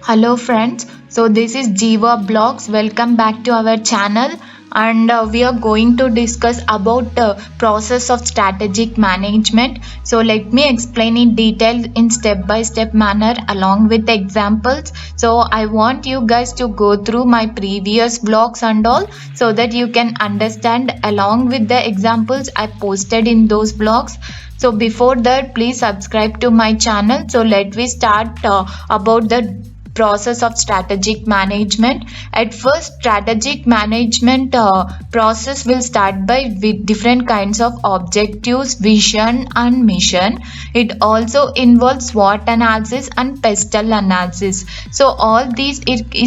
Hello friends, so this is Jiva Blogs. Welcome back to our channel and we are going to discuss about the process of strategic management. So let me explain in detail in step by step manner along with examples. So I want you guys to go through my previous blogs and all so that you can understand along with the examples I posted in those blogs. So before that, please subscribe to my channel. So let me start about the process of strategic management. At first, strategic management process will start by with different kinds of objectives, vision and mission. It also involves SWOT analysis and pestle analysis. So all these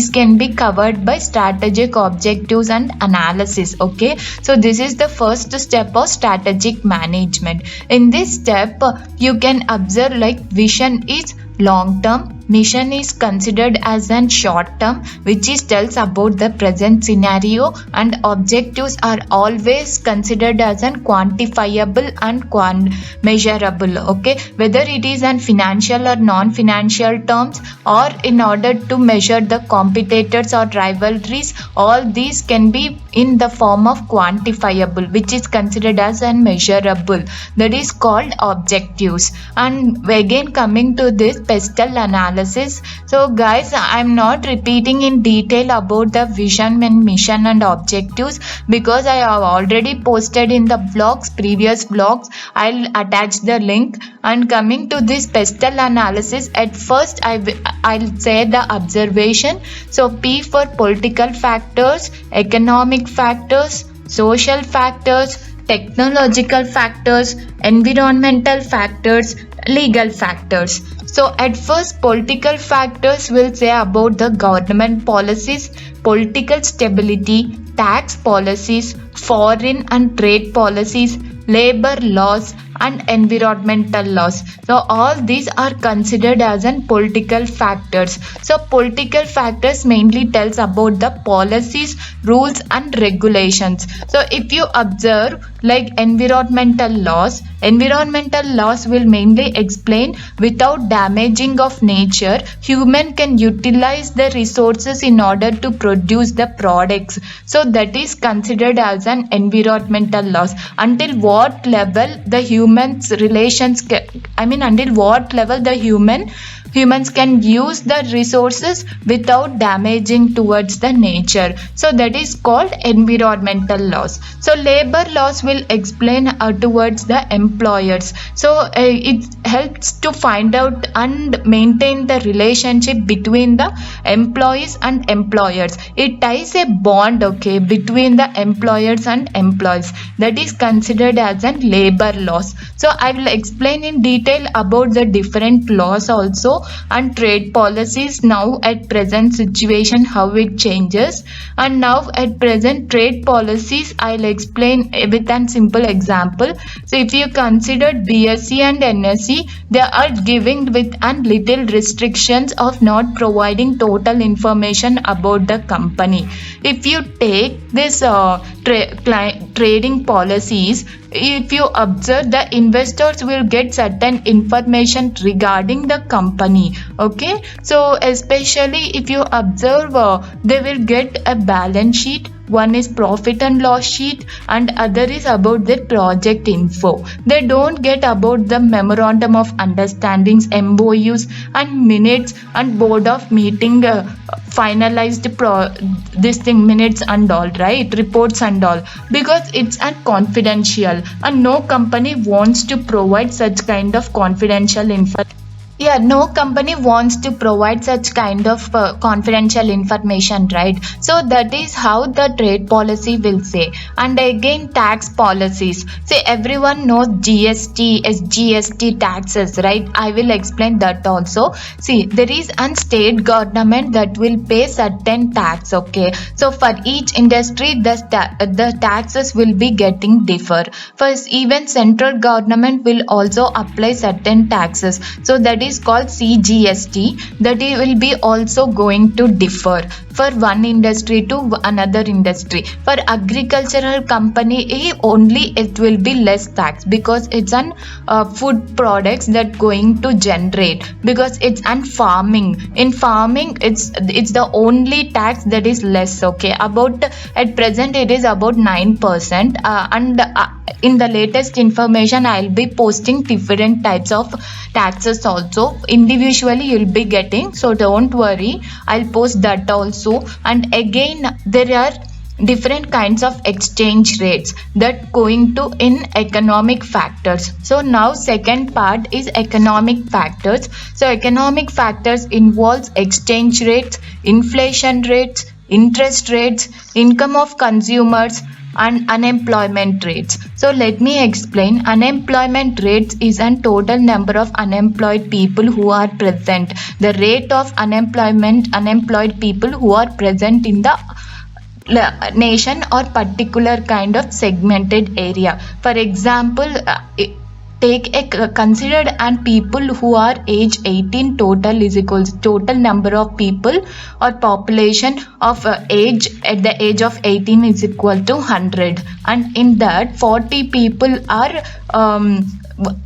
can be covered by strategic objectives and analysis. Okay, so this is the first step of strategic management. In this step you can observe like vision is long term, mission is considered as an short term, which is tells about the present scenario, and objectives are always considered as an quantifiable and measurable. Okay, whether it is an financial or non-financial terms or in order to measure the competitors or rivalries, all these can be in the form of quantifiable, which is considered as an measurable, that is called objectives. And again coming to this pestle analysis. So guys, I'm not repeating in detail about the vision and mission and objectives because I have already posted in the blogs, previous blogs. I'll attach the link. And coming to this pestle analysis, at first I'll say the observation. So P for political factors, economic factors, social factors, technological factors, environmental factors, legal factors. So at first, political factors will say about the government policies, political stability, tax policies, foreign and trade policies, labor laws and environmental laws. So all these are considered as an political factors. So political factors mainly tells about the policies, rules and regulations. So if you observe like environmental laws will mainly explain without damaging of nature, human can utilize the resources in order to produce the products. So that is considered as an environmental laws. Until what level the humans relations until what level the humans can use the resources without damaging towards the nature. So that is called environmental laws. So labor laws will explain towards the employers. So it helps to find out and maintain the relationship between the employees and employers. It ties a bond, okay, between the employers and employees. That is considered as an labor laws. So I will explain in detail about the different laws also and trade policies now at present situation how it changes. And now at present trade policies I'll explain with an simple example. So if you consider BSE and NSE, they are giving with and little restrictions of not providing total information about the company. If you take this trading policies, if you observe, the investors will get certain information regarding the company. Okay, so especially if you observe, they will get a balance sheet. One is profit and loss sheet and other is about the project info. They don't get about the memorandum of understandings, MOUs and minutes and board of meeting finalized this thing minutes and all, right, reports and all, because it's a confidential and no company wants to provide such kind of confidential information. Yeah, no company wants to provide such kind of confidential information, right? So that is how the trade policy will say. And again tax policies. See, everyone knows GST, SGST taxes, right? I will explain that also. See, there is a state government that will pay certain tax, okay? So for each industry, the taxes will be getting differ. First, even central government will also apply certain taxes. So that is is called CGST, that it will be also going to differ for one industry to another industry. For agricultural company only it will be less tax because it's an food products that going to generate, because it's an farming. In farming it's the only tax that is less. Okay, about at present it is about 9%, and in the latest information I'll be posting different types of taxes also individually you'll be getting, so don't worry, I'll post that also. And again there are different kinds of exchange rates that going to in economic factors. So now second part is economic factors. So economic factors involves exchange rates, inflation rates, interest rates, income of consumers, and unemployment rates. So let me explain. Unemployment rates is a total number of unemployed people who are present. The rate of unemployed people who are present in the nation or particular kind of segmented area. For example, take a considered and people who are age 18 total is equals total number of people or population of age at the age of 18 is equal to 100, and in that 40 people are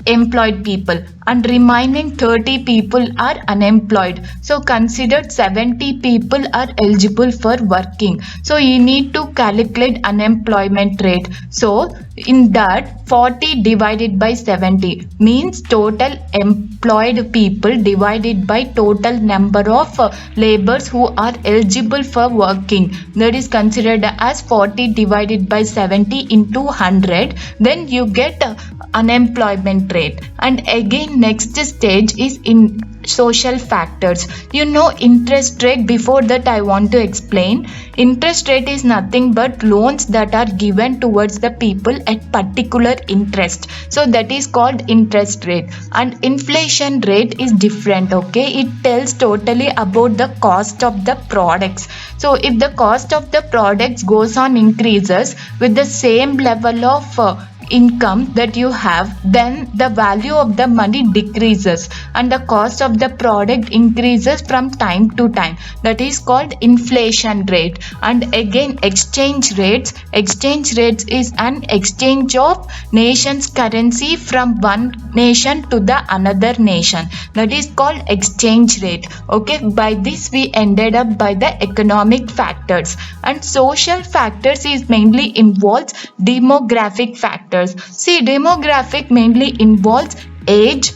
employed people and remaining 30 people are unemployed. So considered 70 people are eligible for working. So you need to calculate unemployment rate. So in that 40 divided by 70 means total employed people divided by total number of laborers who are eligible for working, that is considered as 40 divided by 70 into 100, then you get unemployment rate. And again next stage is in social factors. You know interest rate. Before that I want to explain. Interest rate is nothing but loans that are given towards the people at particular interest, so that is called interest rate. And inflation rate is different. Okay, it tells totally about the cost of the products. So if the cost of the products goes on increases with the same level of income that you have, then the value of the money decreases and the cost of the product increases from time to time. That is called inflation rate. And again exchange rates. Exchange rates is an exchange of nation's currency from one nation to the another nation. That is called exchange rate. Okay, by this we ended up by the economic factors. And social factors is mainly involves demographic factors. See, demographic mainly involves age,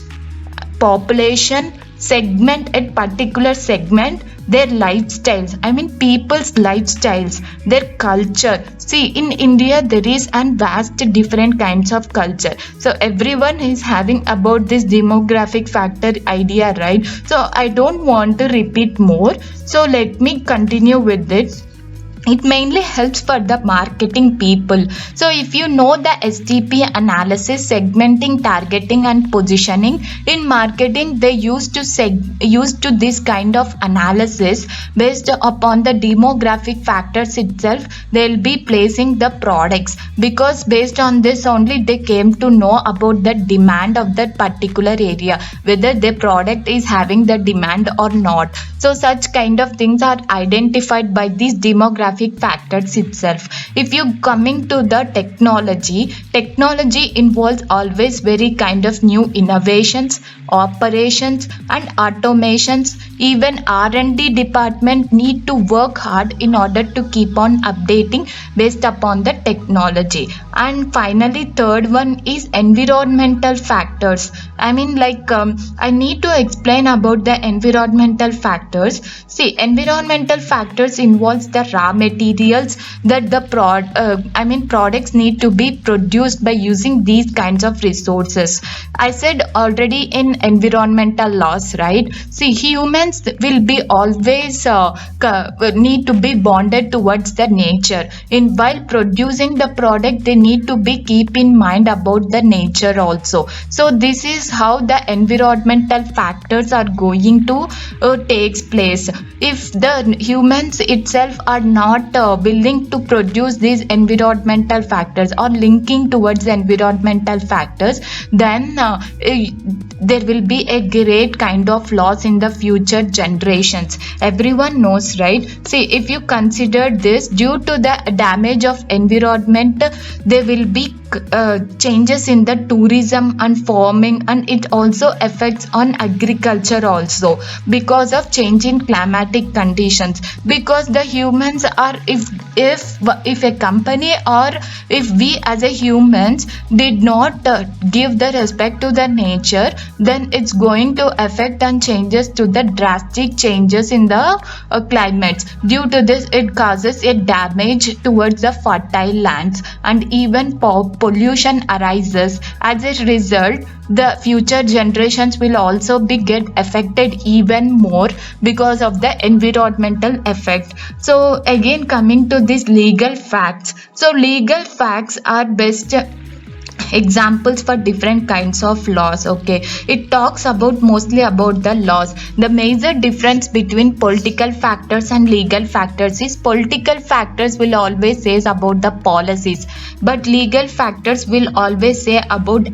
population, segment at particular segment, their lifestyles, I mean people's lifestyles, their culture. See, in India there is a vast different kinds of culture, so everyone is having about this demographic factor idea, right? So I don't want to repeat more, so let me continue with it. It mainly helps for the marketing people. So if you know the STP analysis, segmenting, targeting and positioning, in marketing they used to this kind of analysis based upon the demographic factors itself. They'll be placing the products, because based on this only they came to know about the demand of that particular area, whether the product is having the demand or not. So such kind of things are identified by these demographic factors itself. If you coming to the technology involves always very kind of new innovations, operations and automations. Even R&D department need to work hard in order to keep on updating based upon the technology. And finally third one is environmental factors. I mean I need to explain about the environmental factors. See, environmental factors involves the raw materials that the products need to be produced by using these kinds of resources. I said already in environmental laws, right? See, humans will be always need to be bonded towards the nature. In while producing the product, they need to be keep in mind about the nature also. So this is how the environmental factors are going to takes place. If the humans itself are not not willing to produce these environmental factors or linking towards environmental factors, then there will be a great kind of loss in the future generations. Everyone knows, right? See, if you consider this, due to the damage of environment, there will be changes in the tourism and farming, and it also affects on agriculture also because of changing climatic conditions. Because the humans are, if a company or if we as a humans did not give the respect to the nature, then it's going to affect and changes to the drastic changes in the climates. Due to this, it causes a damage towards the fertile lands, and even pollution arises. As a result, the future generations will also be get affected even more because of the environmental effect. So again, coming to these legal facts. So legal facts are best examples for different kinds of laws. Okay, it talks about mostly about the laws. The major difference between political factors and legal factors is political factors will always say about the policies, but legal factors will always say about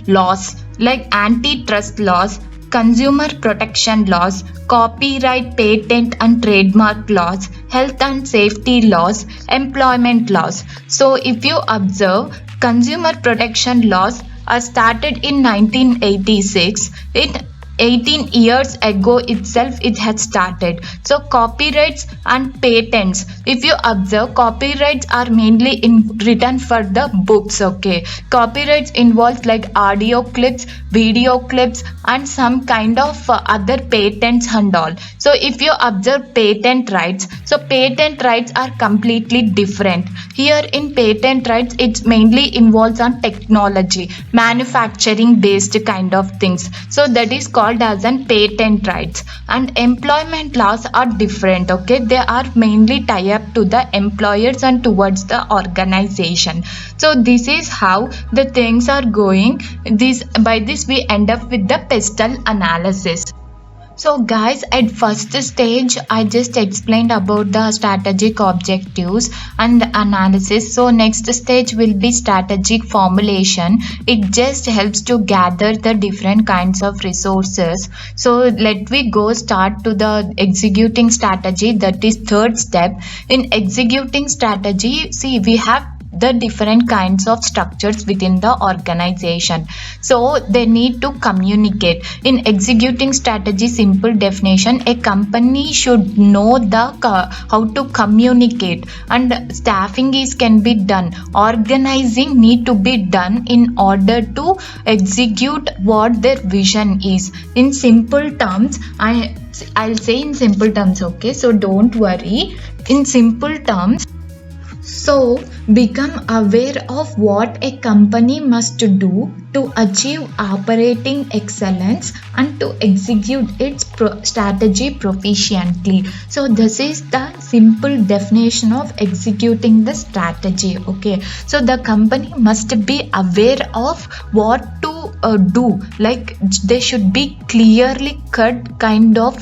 laws like antitrust laws, consumer protection laws, copyright, patent and trademark laws, health and safety laws, employment laws. So if you observe, consumer protection laws are started in 1986. It 18 years ago itself it had started. So copyrights and patents, if you observe, copyrights are mainly written for the books. Okay, copyrights involves like audio clips, video clips and some kind of other patents and all. So if you observe patent rights, so patent rights are completely different. Here in patent rights, it mainly involves on technology, manufacturing based kind of things. So that is called as an patent rights. And employment laws are different. Okay, they are mainly tie up to the employers and towards the organization. So this is how the things are going. By this we end up with the pestle analysis. So guys, at first stage I just explained about the strategic objectives and analysis. So next stage will be strategic formulation. It just helps to gather the different kinds of resources. So let we go start to the executing strategy, that is third step. In executing strategy, see, we have the different kinds of structures within the organization, so they need to communicate. In executing strategy, simple definition, a company should know the how to communicate, and staffing can be done, organizing need to be done in order to execute what their vision is. In simple terms, I'll say in simple terms. Okay, so don't worry, in simple terms. So, become aware of what a company must do to achieve operating excellence and to execute its strategy proficiently. So, this is the simple definition of executing the strategy. Okay, so the company must be aware of what to do. Like, they should be clearly cut kind of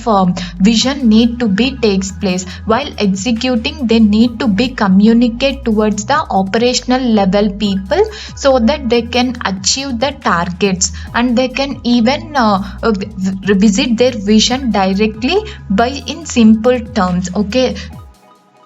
vision need to be takes place. While executing, they need to be communicate towards the operational level people, so that they can achieve the targets, and they can even visit their vision directly by in simple terms. Okay,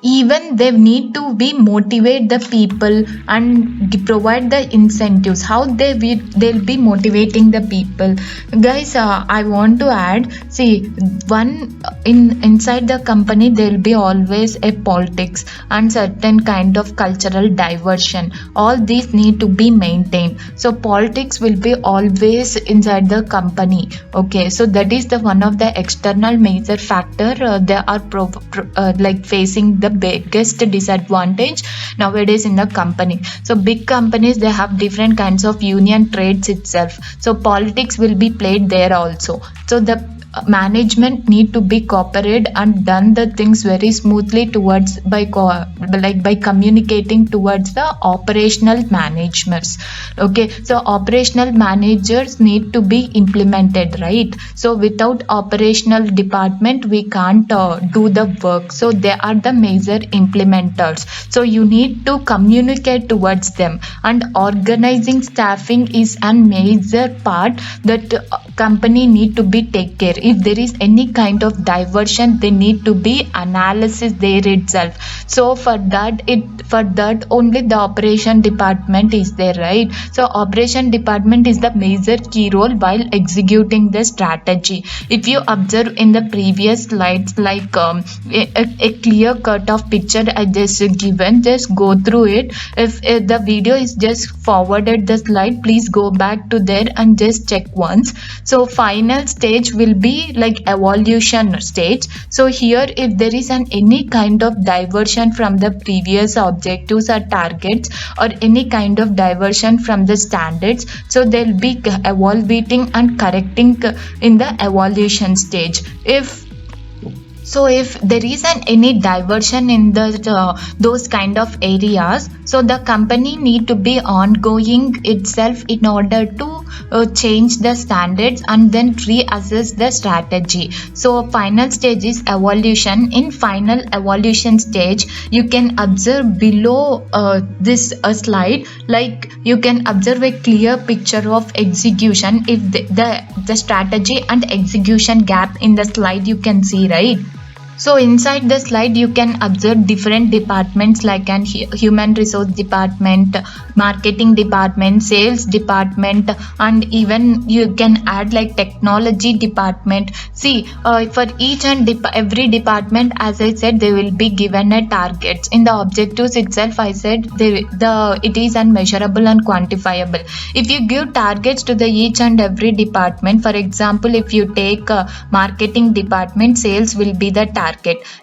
even they need to be motivate the people and provide the incentives. How they'll be motivating the people, guys. I want to add, see, one inside the company there will be always a politics and certain kind of cultural diversion. All these need to be maintained. So politics will be always inside the company. Okay, so that is the one of the external major factor they are like facing the biggest disadvantage nowadays in the company. So big companies, they have different kinds of union trades itself, so politics will be played there also. So the management need to be cooperated and done the things very smoothly towards by communicating towards the operational managements. Okay, so operational managers need to be implemented, right? So without operational department we can't do the work, so they are the major implementers. So you need to communicate towards them, and organizing staffing is a major part that company need to be take care. If there is any kind of diversion, they need to be analysis there itself. So for that only the operation department is there, right? So operation department is the major key role while executing the strategy. If you observe in the previous slides, like a clear cut of picture I just given, just go through it. If the video is just forwarded the slide, please go back to there and just check once. So final stage will be like evolution stage. So here if there is any kind of diversion from the previous objectives or targets, or any kind of diversion from the standards, so they'll be evaluating and correcting in the evolution stage. If there is any diversion in those kind of areas, so the company need to be ongoing itself in order to change the standards and then reassess the strategy. So final stage is evolution. In final evolution stage, you can observe below this slide, like you can observe a clear picture of execution. If the strategy and execution gap in the slide you can see, right? So inside the slide you can observe different departments like an human resource department, marketing department, sales department, and even you can add like technology department. See, for each and every department, as I said, they will be given a targets. In the objectives itself I said it is unmeasurable and quantifiable. If you give targets to the each and every department, for example if you take marketing department, sales will be the target.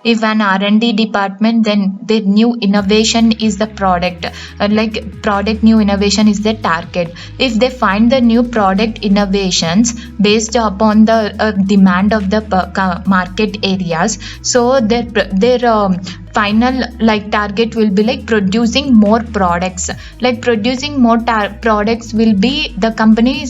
If an R&D department, then the new innovation is the product, like product new innovation is the target. If they find the new product innovations based upon the demand of the market areas, so their final like target will be like producing more products. Like producing more products will be, the company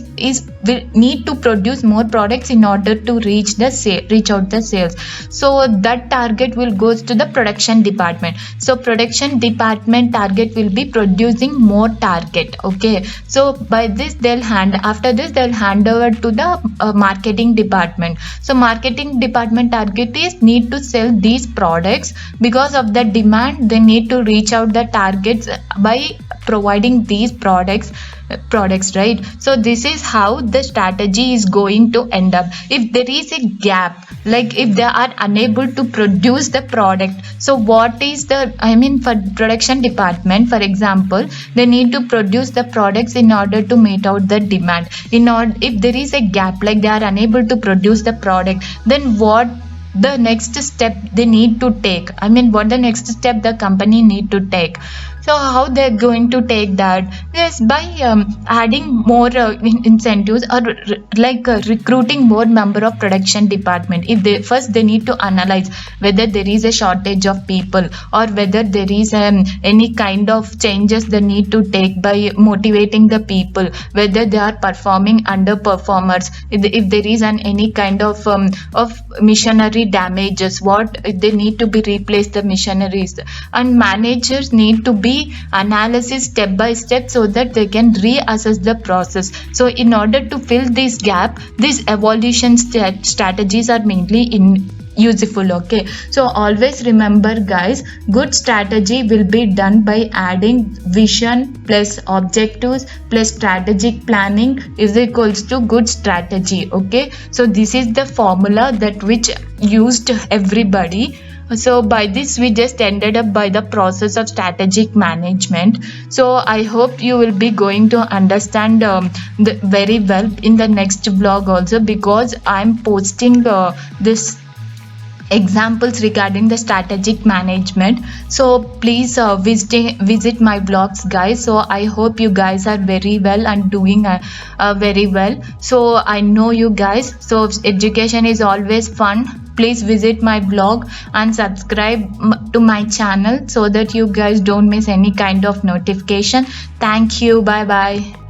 will need to produce more products in order to reach out the sales. So that target will goes to the production department. So production department target will be producing more target. Okay, so by this after this they'll hand over to the marketing department. So marketing department target is need to sell these products. Because of the demand, they need to reach out the targets by providing these products, right? So this is how the strategy is going to end up. If there is a gap, like if they are unable to produce the product, so what is for production department, for example, they need to produce the products in order to meet out the demand. If there is a gap, like they are unable to produce the product, then what the next step they need to take? What the next step the company need to take? So how they're going to take that? Yes, by adding more incentives, or recruiting more member of production department. If they need to analyze whether there is a shortage of people, or whether there is any kind of changes they need to take by motivating the people, whether they are performing underperformers, if there is any kind of machinery damages, what they need to be replaced the machineries. And managers need to be analysis step by step, so that they can reassess the process. So in order to fill this gap, these evolution strategies are mainly useful. Okay, so always remember guys, good strategy will be done by adding vision plus objectives plus strategic planning is equals to good strategy. Okay, so this is the formula that which used everybody. So by this we just ended up by the process of strategic management. So I hope you will be going to understand very well in the next vlog also, because I'm posting this examples regarding the strategic management. So please visit my blogs, guys. So I hope you guys are very well and doing very well. So I know you guys, so education is always fun. Please visit my blog and subscribe to my channel so that you guys don't miss any kind of notification. Thank you. Bye bye.